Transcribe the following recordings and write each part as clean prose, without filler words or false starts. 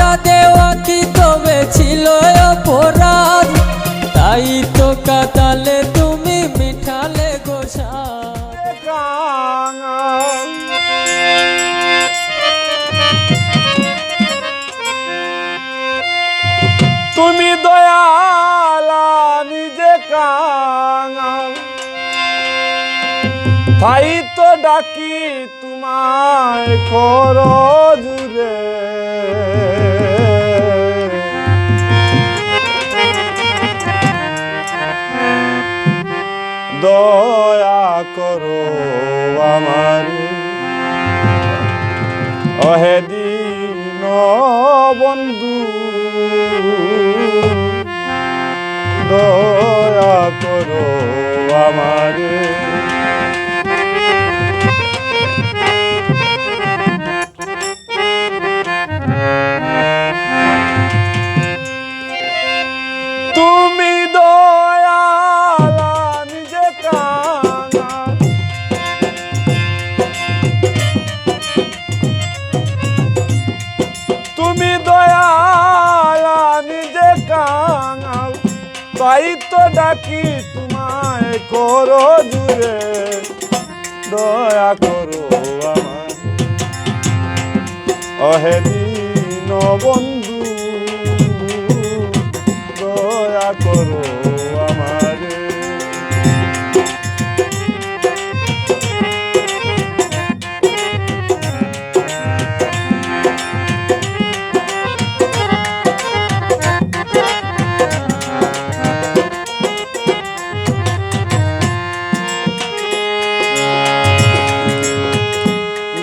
ধোকাটা দেওয়া কি তবে ছিল অপরাধ? তাই তো কাঁদালে তুমি মিঠালে গোসাদ। তুমি দয়াল আমি যে কাঙাল, তাই তো ডাকি তোমায় কর জুড়ে। দয়া করো আমারে অহে দীন বন্ধু, দয়া করো আমারে। তুমি দয়াল আমি যে কাঙাল, তুমি দয়াল আমি যে কাঙাল, তাই তো ডাকি তোমায় করো জুড়ে। দয়া করো আমার অহে দীন বন্ধু, দয়া করো আমারে।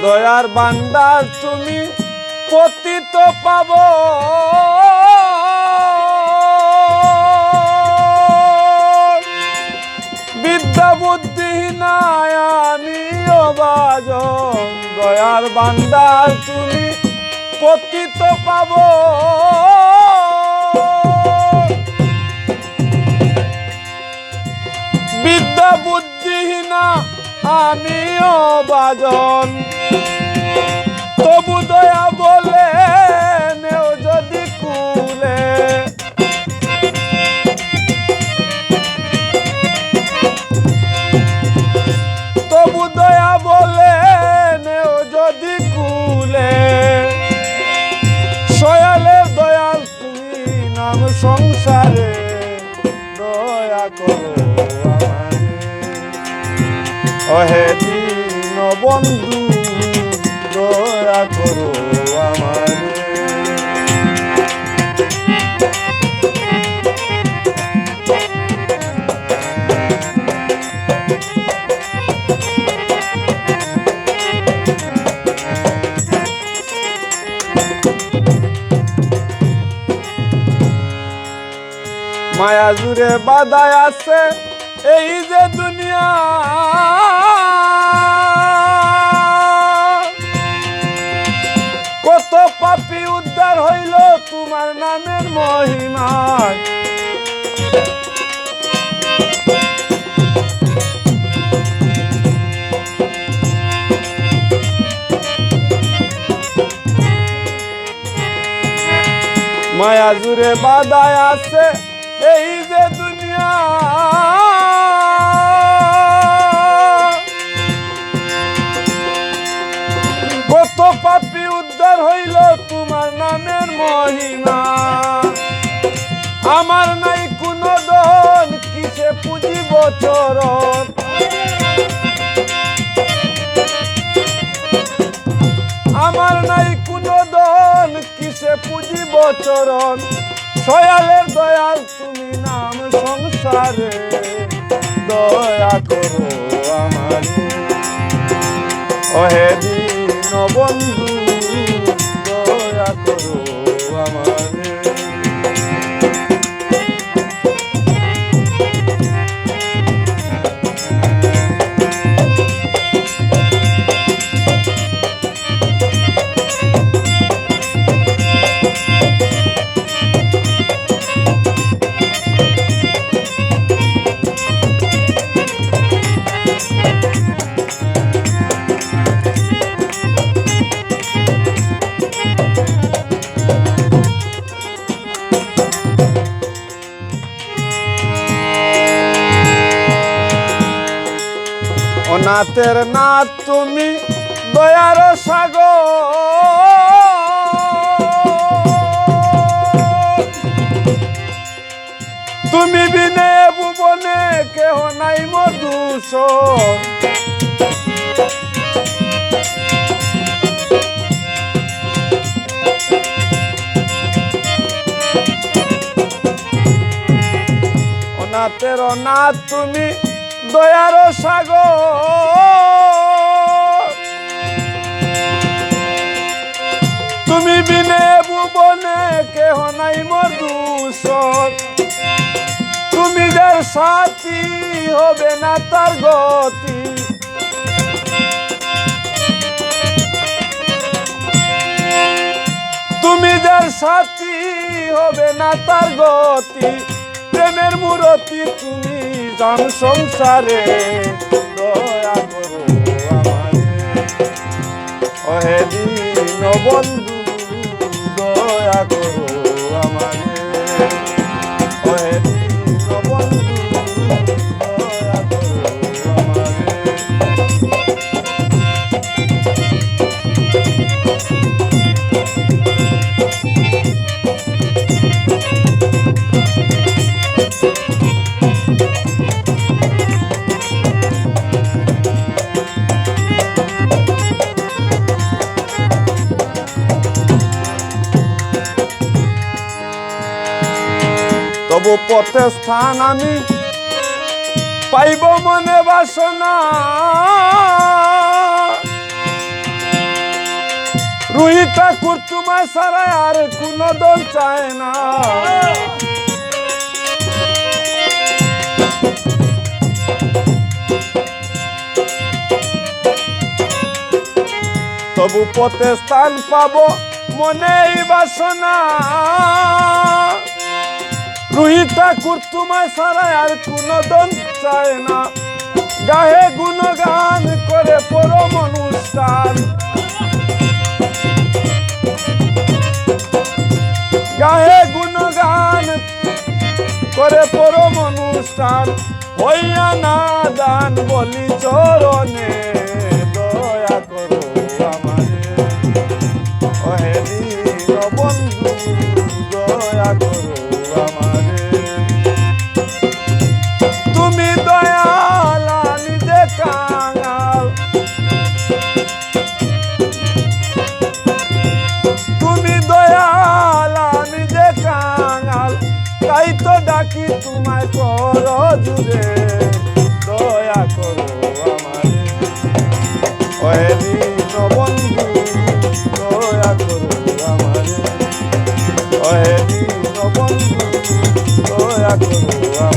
দয়ার বান্দার তুমি পতিত পাব, বিদ্যা বুদ্ধিহীনায় আমি অবাজন। দয়ার বান্দার তুমি পতিত পাব, বিদ্যা বুদ্ধিহীনা আমি অবাজন। তবু দয়া বলে নেও যদি কুলে, তবু দয়া বলে নেও যদি কুলে। সয়ালের দয়াল তুমি নাম সংসারে, দয়া করো আমারে অহে দীন বন্ধু, দয়া করো আমারে। মায়া জুড়ে বাধায় আছে এই যে দুনিয়া, কত পাপী উদ্ধার হইল তোমার নামের মহিমায়। মায়া জুড়ে বাধায় আছে এই যে দুনিয়া, কত পাপী উদ্ধার হইল তোমার নামের মহিমা। আমার নাই কোনো দন কিসে পুজিব চরণ, আমার নাই কোনো দন কিসে পুজিব চরণ। সয়ালের দয়াল তুমি নাম সংসারে, দয়া করো আমারে অহে দীন বন্ধু, দয়া করো আমারে। অনাথের নাথ তুমি দয়ার সাগর, তুমি বিনে ভুবনে কেহ নাই মধুসূদন। অনাথের অনাথ তুমি দয়ার সাগর, তুমি বিনে ভুবনে কেহ নাই মধুসূদন। তুমি যার সাথী হবে না তার গতি, তুমি যার সাথী হবে না তার গতি। প্রেমের মূরতি তুমি জান সংসারে, দয়া করো আমারে ওহে দীন বন্ধু, দয়া করো আমারে ওহে দীন বন্ধু, দয়া করো আমারে। তবু পথে স্থান আমি পাইব মনে বাসনা, রুহি ঠাকুর তোমায় ছাড়া আর কোনো দল চায় না। তবু পথে স্থান পাব মনেই বাসনা, রুহি ঠাকুর তোমায় ছাড়া আর কোনো দল চায় না। গাহে গুণগান করে পরম অনুষ্ঠান, গাহে গুণগান করে পরম অনুষ্ঠান। হইয়া না দান বলি চরণে, দয়া করো আমারে ওহে দীন বন্ধু, দয়া করো আমারে। তুমি দয়াল আমি যে কাঙাল, তুমি দয়াল আমি যে কাঙাল, তাই তো ডাকি তোমায় কর জুড়ে, দয়া করো আমারে ওহে দীন বন্ধু, দয়া করো আমারে ওহে দীন বন্ধু, দয়া করো আমারে।